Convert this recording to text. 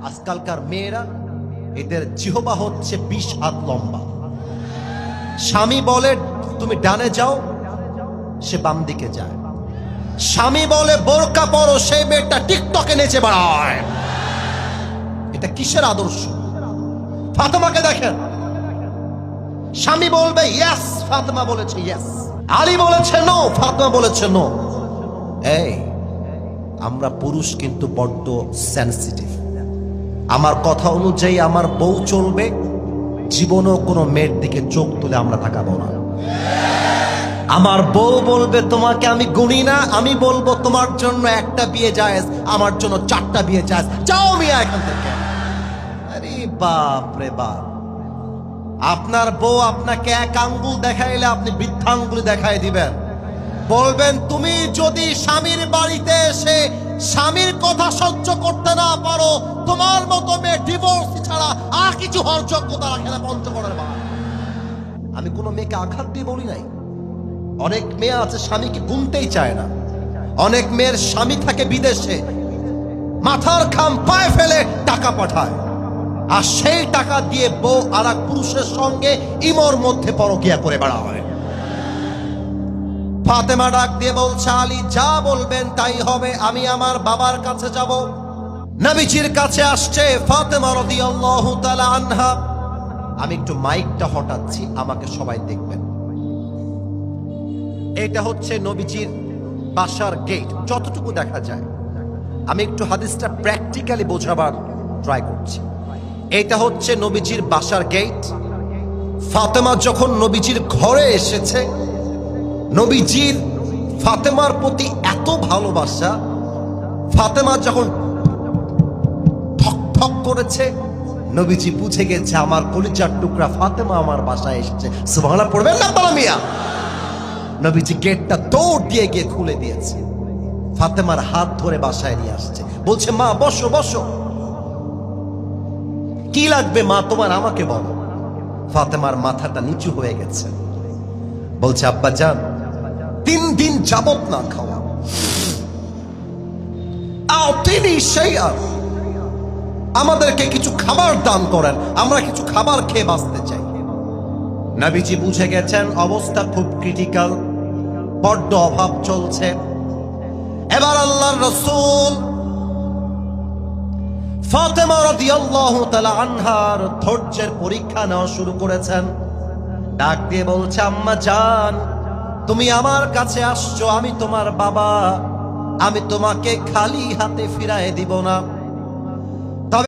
আজকালকার মেয়েরা, এদের জিহবা হচ্ছে 20 হাত লম্বা। স্বামী বলে তুমি ডানে যাও, সে বাম দিকে যায়। স্বামী বলে বোরকা পরো, সেই মেয়েটা টিকটকে নেচে বেড়ায়। এটা কিসের আদর্শ? ফাতেমাকে দেখেন, স্বামী বলবে ইয়েস, ফাতেমা বলেছে ইয়েস। আলী বলেছে নো, ফাতেমা বলেছে নো। এই আমরা পুরুষ কিন্তু বড্ড সেনসিটিভ। আমার কথা অনুযায়ী আমার বউ চলবে, জীবনেও কোনো মেয়ের দিকে চোখ তুলে আমরা তাকাবো না। আমার বউ বলবে তোমাকে আমি গুনি না, আমি বলবো তোমার জন্য একটা বিয়ে জায়েজ, আমার জন্য 4টা বিয়ে জায়েজ, যাও মিয়া এখান থেকে। আরে বাপ রে বাপ, আপনার বউ আপনাকে এক আঙ্গুল দেখাইলে আপনি বৃদ্ধাঙ্গুলি দেখাই দিবেন, বলবেন তুমি যদি স্বামীর বাড়িতে এসে স্বামীর কথা সহ্য করতে না পারো, তোমার মতো মেয়ে ডিভোর্স ছাড়া আর কিছু হওয়ার যোগ্যতা রাখে না পঞ্চগড়ের মা। আমি কোনো মেয়েকে আঘাত দিয়ে বলি নাই। অনেক মেয়ে আছে স্বামীকে গুনতেই চায় না। অনেক মেয়ের স্বামী থাকে বিদেশে, মাথার ঘাম পায়ে ফেলে টাকা পাঠায়, আর সেই টাকা দিয়ে বউ আর এক পুরুষের সঙ্গে ইমোর মধ্যে পরকিয়া করে বেড়া হয়। ফাতেমা ডাক দিয়ে বলছে আলী যা বলবেন তাই হবে, আমি আমার বাবার কাছে যাব। নবীজির কাছে আসছে ফাতেমা রাদিয়াল্লাহু তাআলা আনহা। আমি একটু মাইকটা হটাচ্ছি, আমাকে সবাই দেখবেন। এটা হচ্ছে নবীজির বাসার গেট, যতটুকু দেখা যায়। আমি একটু হাদিসটা প্র্যাকটিক্যালি বোঝাবার ট্রাই করছি। এটা হচ্ছে নবীজির বাসার গেট। ফাতেমা যখন নবীজির ঘরে এসেছে, নবীজির ফাতেমার প্রতি এত ভালোবাসা, ফাতেমা যখন ঠক ঠক করেছে, নবীজি বুঝে গেছে আমার কলিজার টুকরা ফাতেমা আমার বাসায় এসেছে। সুবহানাল্লাহ পড়বেন না বলা মিয়া? নবীজি গেটটা দৌড় দিয়ে গিয়ে খুলে দিয়েছে, ফাতেমার হাত ধরে বাসায় নিয়ে আসছে, বলছে মা বসো বসো, কি লাগবে মা তোমার আমাকে বলো। ফাতেমার মাথাটা নিচু হয়ে গেছে, বলছে আব্বা জান 3 দিন যাবত না খাওয়া, আতিনি শাইআ, আমাদেরকে কিছু খাবার দান করেন, আমরা কিছু খাবার খেয়ে বাঁচতে চাই। নবীজি বুঝে গেছেন অবস্থা খুব ক্রিটিক্যাল, বড্ড অভাব চলছে। এবার আল্লাহর রাসূল ফাতেমা রাদিয়াল্লাহু তাআলা আনহার ধৈর্যের পরীক্ষা নেওয়া শুরু করেছেন। ডাক দিয়ে বলছে আম্মা জান তুমি আমার কাছে আসছো, আমি তোমার বাবা, আমি তোমাকে খালি হাতে ফিরায় দিব না।